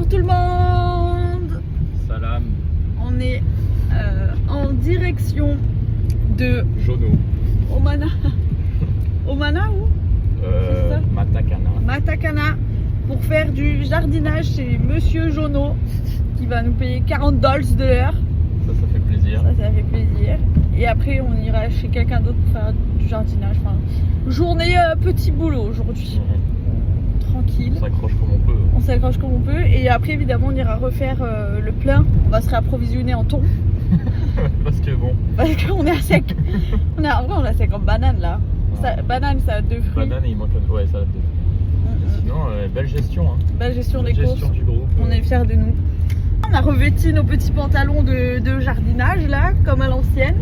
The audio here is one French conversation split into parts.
Bonjour tout le monde. Salam. On est en direction de Jono. Omana. Omana où c'est ça Matakana. Matakana pour faire du jardinage chez Monsieur Jono qui va nous payer $40 de l'heure. Ça fait plaisir. Ça fait plaisir. Et après on ira chez quelqu'un d'autre pour faire du jardinage. Enfin, journée petit boulot aujourd'hui. Tranquille. On s'accroche comme on peut. On s'accroche comme on peut et après évidemment on ira refaire le plein. On va se réapprovisionner en thon. Parce que bon. Parce qu'on est à sec. En vrai on est à sec en banane là. Banane, ça a 2 fruits. Banane et il manque un... Ouais, ça a 2. Sinon, belle gestion. Hein. Belle gestion Belle des gestion courses. du groupe. On est fiers de nous. On a revêti nos petits pantalons de jardinage là, comme à l'ancienne.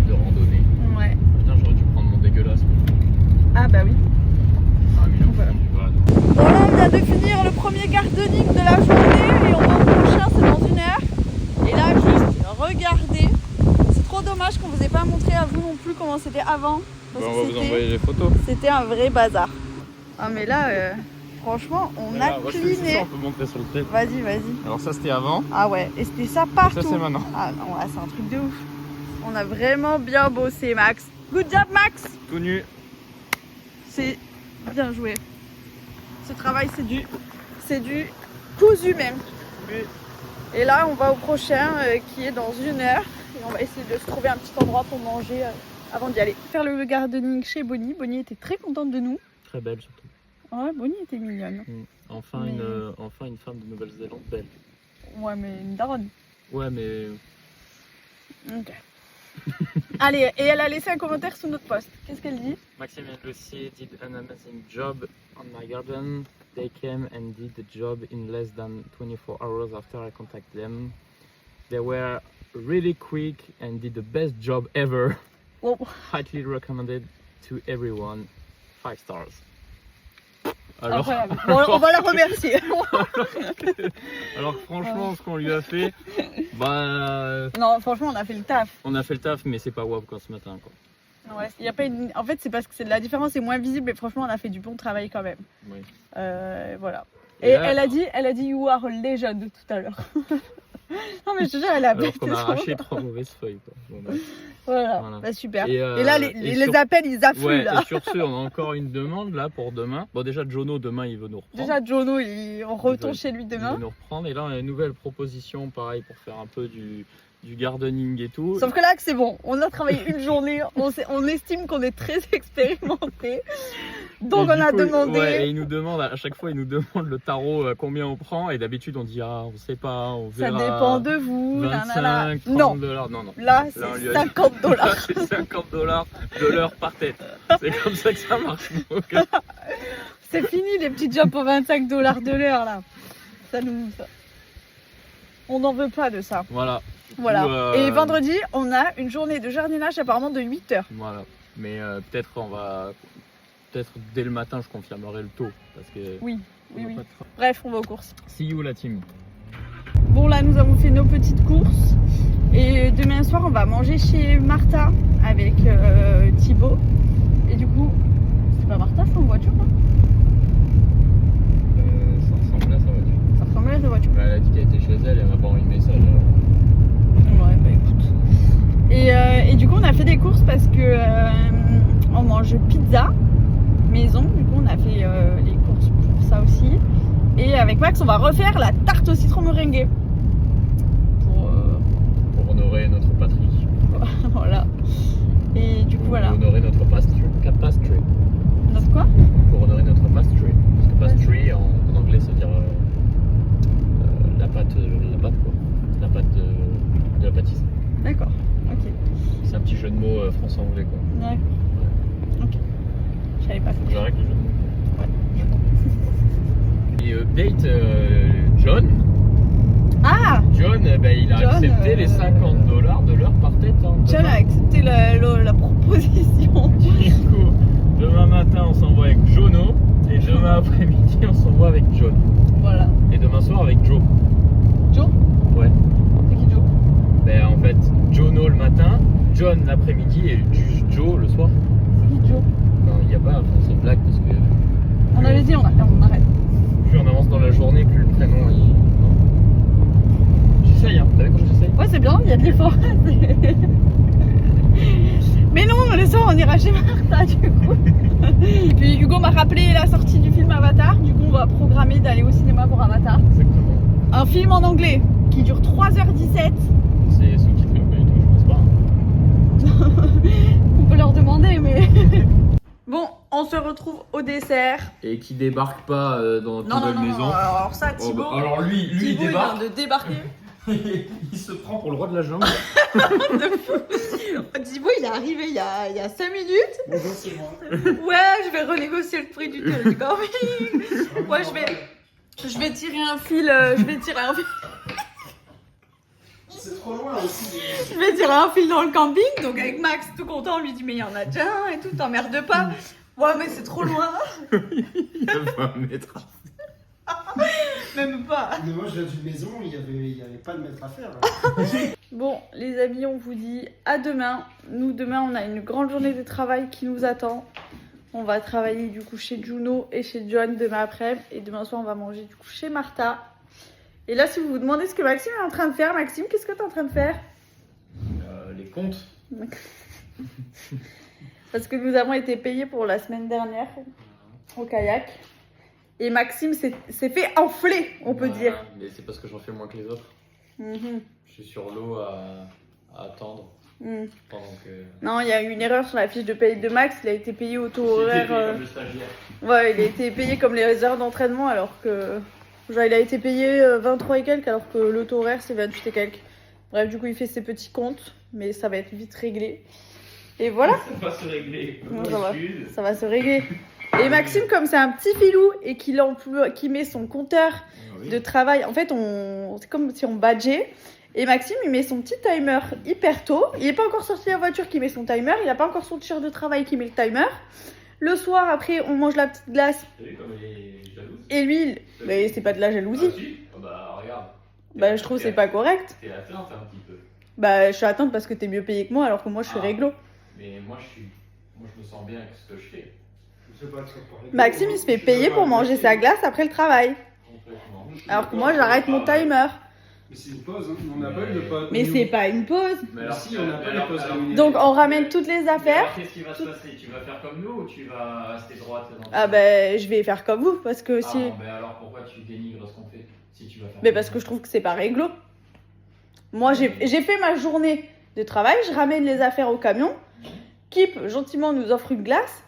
De randonnée. Ouais. Putain, j'aurais dû prendre mon dégueulasse. Ah bah oui. Ah, mais Voilà. du Bon là on vient de finir le premier gardening de la journée et on va au prochain, c'est dans 1 heure. Et là juste regardez. C'est trop dommage qu'on vous ait pas montré à vous non plus comment c'était avant. Parce on que va vous c'était- envoyer les photos. C'était un vrai bazar. Ah mais là, franchement, on a cliné. Ça, on peut montrer sur le tête. Vas-y, vas-y. Alors ça, c'était avant. Ah ouais, et c'était ça partout. Ça, c'est maintenant. Ah non, là, c'est un truc de ouf. On a vraiment bien bossé, Max. Good job, Max. Tout nu. C'est bien joué. Ce travail, c'est du cousu même. Et là, on va au prochain qui est dans 1 heure. Et on va essayer de se trouver un petit endroit pour manger avant d'y aller. Faire le gardening chez Bonnie. Bonnie était très contente de nous. Très belle surtout. Ouais, Bonnie était mignonne. Enfin, Mais- enfin une femme de Nouvelle-Zélande belle. Ouais, mais une daronne. Ouais, mais Ok. Allez, et elle a laissé un commentaire sous notre post. Qu'est-ce qu'elle dit? Maxime and Lucy did an amazing job on my garden. They came and did the job in less than 24 hours after I contacted them. They were really quick and did the best job ever. Oh. Highly recommended to everyone. 5 stars. Alors, Incroyable. Bon, on va la remercier. alors franchement, ce qu'on lui a fait, bah, Non, franchement, on a fait le taf. on a fait le taf, mais c'est pas WAP quoi ce matin quoi. Ouais, y a pas une... En fait, c'est parce que la différence est moins visible, mais franchement, on a fait du bon travail quand même. Oui. Voilà. Et Et là- elle a dit you are a legend tout à l'heure. Non, mais je te jure, elle a Alors bêté qu'on a son- arraché 3 mauvaises feuilles quoi. Bon, bah. Voilà, Voilà. bah, super. Et, Et là, les sur- appels, ils affluent Ouais, là. et sur ce, on a encore une demande là pour demain. Bon, déjà, Jono, demain, il veut nous reprendre. Déjà, Jono, on retourne veut- chez lui Il demain. veut nous reprendre. Et là, on a une nouvelle proposition, pareil, pour faire un peu du gardening et tout. Sauf que là, c'est bon. On a travaillé une journée. On estime qu'on est très expérimenté. Donc, Et on du a coup, demandé. Ouais, et il nous demande, à chaque fois, il nous demande le tarot, combien on prend. Et d'habitude, on dit, ah, on sait pas, on Ça verra. dépend de vous. 25, 30 Non, dollars. Non, non. là, Là, on c'est lui a dit- $50. Là, c'est 50 dollars de l'heure par tête. C'est comme ça que ça marche. Donc, C'est fini les petits jobs pour $25 de l'heure là. On n'en veut pas de ça. voilà. Du Voilà. coup, Et vendredi, on a une journée de jardinage apparemment de 8 heures. Voilà. Mais peut-être peut-être dès le matin, je confirmerai le taux. Parce que Oui, on oui, va oui. pas tra- Bref, on va aux courses. See you la team. Bon là, nous avons fait nos petites courses. Et demain soir, on va manger chez Martha avec Thibaut. Et du coup, c'est pas Martha, c'est en voiture, non? Ça ressemble à sa voiture. Ça ressemble à sa voiture. Elle a dit qu'elle était chez elle, elle m'a pas envoyé de message. Ouais, bah écoute. Et du coup, on a fait des courses parce que on mange pizza maison. Du coup, on a fait les courses pour ça aussi. Et avec Max, on va refaire la tarte au citron meringuée. Pour honorer notre patrie. Voilà. Et du coup, voilà. Pour honorer notre pastry. Notre quoi? Pour honorer notre pastry. Parce que pastry en anglais, ça veut dire la pâte quoi. La pâte de la pâtisserie. D'accord. Ok. C'est un petit jeu de mots français-anglais quoi. D'accord. Ok. Je savais pas. J'arrête le jeu de mots. Ouais. Et update John. Ah! John, il a John, accepté les 50 dollars de l'heure par tête. Hein, John demain. a accepté la proposition. Du coup, demain matin, on s'envoie avec Jono. Et demain après-midi, on s'envoie avec John. Voilà. Et demain soir avec Joe. Joe? Ouais. C'est qui Joe? En fait, Jono le matin, John l'après-midi et juste Joe le soir. C'est qui Joe? Non, il n'y a pas, enfin, c'est une blague parce que On avait dit, on arrête. plus on avance dans la journée, plus le prénom il. Non. très fort. Mais non, le soir on ira chez Martha du coup. Puis Hugo m'a rappelé la sortie du film Avatar. Du coup on va programmer d'aller au cinéma pour Avatar. Exactement. Un film en anglais qui dure 3h17. C'est sous-titré ou pas du tout, je pense pas. On peut leur demander mais... Bon, on se retrouve au dessert. Et qui débarque pas dans notre Non, nouvelle non, non, maison. non, alors ça Oh, Thibaut, bah, alors lui Thibaut, il débarque. il vient de débarquer. Il se prend pour le roi de la jungle. Thibaut il est arrivé il y a 5 minutes. Bonjour, c'est moi. Ouais, je vais renégocier le prix du camping. Ouais, je vais tirer un fil. C'est trop loin aussi. Je vais tirer un fil dans le camping. Donc avec Max, tout content, on lui dit mais il y en a déjà un et tout, t'emmerdes pas. Ouais, mais c'est trop loin. Il va mettre. Même pas. Mais moi, je viens d'une maison, il y avait pas de mètre à faire. Bon, les amis, on vous dit à demain. Nous, demain, on a une grande journée de travail qui nous attend. On va travailler du coup chez Juno et chez John demain après. Et demain soir, on va manger du coup chez Martha. Et là, si vous vous demandez ce que Maxime est en train de faire, Maxime, qu'est-ce que tu es en train de faire? Les comptes. Parce que nous avons été payés pour la semaine dernière au kayak. Et Maxime s'est fait enfler, on peut dire. Mais c'est parce que j'en fais moins que les autres. Mhm. Je suis sur l'eau à attendre. Mhm. Pendant que... Non, il y a eu une erreur sur la fiche de paye de Max. Il a été payé au taux horaire. Comme le stagiaire. Ouais, il a été payé comme les heures d'entraînement alors que. Genre, il a été payé 23 et quelques alors que le taux horaire c'est 28 et quelques. Bref, du coup, il fait ses petits comptes, mais ça va être vite réglé. Et voilà, Ça va se régler. Ouais, ça va se régler. Et Maxime, comme c'est un petit filou et qu'il met son compteur de travail, en fait, c'est comme si on badgeait. Et Maxime, il met son petit timer hyper tôt. Il n'est pas encore sorti de la voiture qui met son timer. Il n'a pas encore son t-shirt de travail qui met le timer. Le soir, après, on mange la petite glace. T'as vu comme elle est jalouse? Et lui, mais c'est pas de la jalousie. Ah, si. Oh, bah regarde. Bah, je trouve que c'est pas correct. T'es atteinte un petit peu. Bah, je suis attente parce que t'es mieux payé que moi alors que moi, je suis réglo. Mais moi je me sens bien avec ce que je fais. Maxime, il se fait payer pour manger sa glace après le travail. Complètement. Alors que moi, j'arrête mon timer. Mais c'est une pause, hein. On n'a pas eu de pause. Mais c'est pas une pause. Mais alors, Si, on n'a pas les pauses rémunérées. Donc, on ramène toutes les affaires. Qu'est-ce qui va se passer? Tu vas faire comme nous ou tu vas rester droite dans Ah ben, je vais faire comme vous parce que si... non, mais alors pourquoi tu dénigres ce qu'on fait si tu vas faire Mais comme parce nous? que je trouve que c'est pas réglo. Moi, j'ai fait ma journée de travail, je ramène les affaires au camion. Kip, gentiment, nous offre une glace.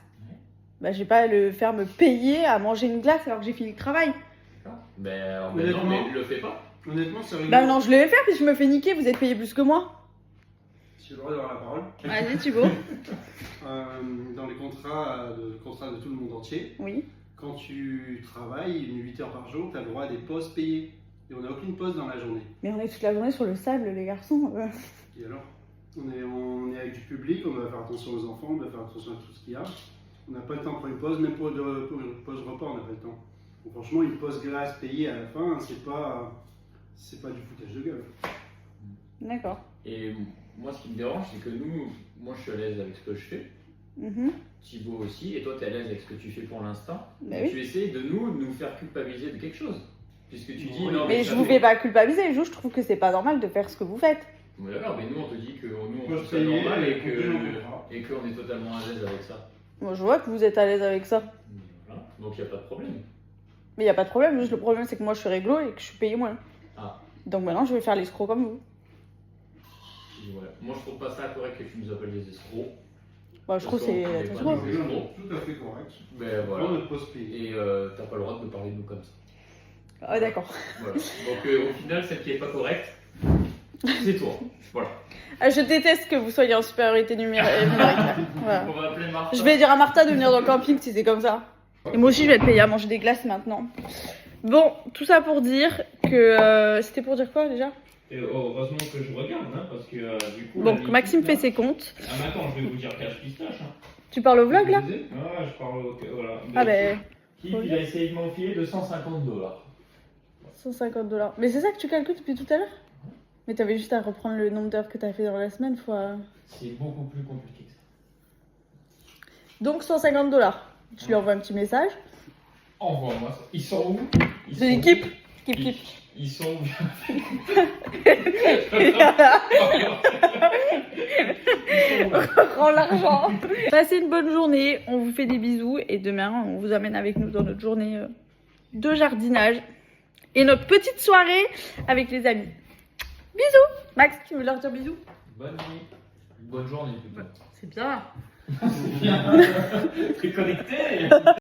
Bah, j'ai pas à le faire me payer à manger une glace alors que j'ai fini le travail. Ben non, Honnêtement. mais le fais pas. Honnêtement, c'est rigolo. Bah non, je le vais faire puis je me fais niquer, vous êtes payé plus que moi. Si j'ai le droit d'avoir la parole. Vas-y, Thibaut. Dans les contrats de tout le monde entier, Oui. quand tu travailles 8 heures par jour, tu as le droit à des pauses payées. Et on n'a aucune pause dans la journée. Mais on est toute la journée sur le sable, les garçons. Et alors, on est avec du public, on doit faire attention aux enfants, on doit faire attention à tout ce qu'il y a. On n'a pas le temps pour une pause, même pour une pause repas, on n'a pas le temps. Donc franchement, une pause glace payée à la fin, c'est pas du foutage de gueule. D'accord. Et moi, ce qui me dérange, c'est que moi, je suis à l'aise avec ce que je fais. Mhm. Thibaut aussi, et toi, tu es à l'aise avec ce que tu fais pour l'instant. Bah Et oui. tu essaies de nous faire culpabiliser de quelque chose. Puisque tu dis Oui, non, Mais ça je vous fait- fais pas culpabiliser, je trouve que c'est pas normal de faire ce que vous faites. Mais d'accord, mais nous, on te dit que nous, on Pause trouve ça payée, normal et et qu'on est totalement à l'aise avec ça. Moi, je vois que vous êtes à l'aise avec ça. Voilà. Donc, il n'y a pas de problème. Mais y a pas de problème, juste le problème c'est que moi je suis réglo et que je suis payé moins. Ah. Donc maintenant je vais faire l'escroc comme vous. Et voilà. Moi, je trouve pas ça correct que tu nous appelles des escrocs. Bah, je trouve que c'est On est très pas drôle. des escrocs. Tout à fait correct. Mais Voilà. voilà. Notre pause payée. Et t'as pas le droit de me parler de nous comme ça. Ah, d'accord. Voilà. Donc, au final, celle qui est pas correcte, c'est toi. Voilà. Ah, je déteste que vous soyez en supériorité numérique. Voilà. On va appeler Martha. Je vais dire à Martha de venir dans le camping si c'est comme ça. Et moi aussi je vais être payée à manger des glaces maintenant. Bon, tout ça pour dire que... C'était pour dire quoi déjà? Et heureusement que je regarde, hein, parce que du coup. Donc la Maxime liquide, fait ses comptes. là- Ah, mais attends, je vais vous dire cache pistache. Hein. Tu parles au vlog là? Ah, je parle au. Voilà. Ah ben, Qui il a essayé de m'enfiler de 150 $. 150 $. Mais c'est ça que tu calcules depuis tout à l'heure? Mais t'avais juste à reprendre le nombre d'heures que t'as fait dans la semaine fois... C'est beaucoup plus compliqué que ça. Donc 150 $. Tu lui envoies un petit message. Envoie-moi ça. Ils sont où? Ils C'est sont Kip. où Kip. Ils sont. Rends l'argent. Passez une bonne journée, on vous fait des bisous et demain on vous amène avec nous dans notre journée de jardinage et notre petite soirée avec les amis. Bisous. Max, tu veux leur dire bisous? Bonne nuit. Bonne journée plutôt. C'est bien. C'est bien. T'es connecté.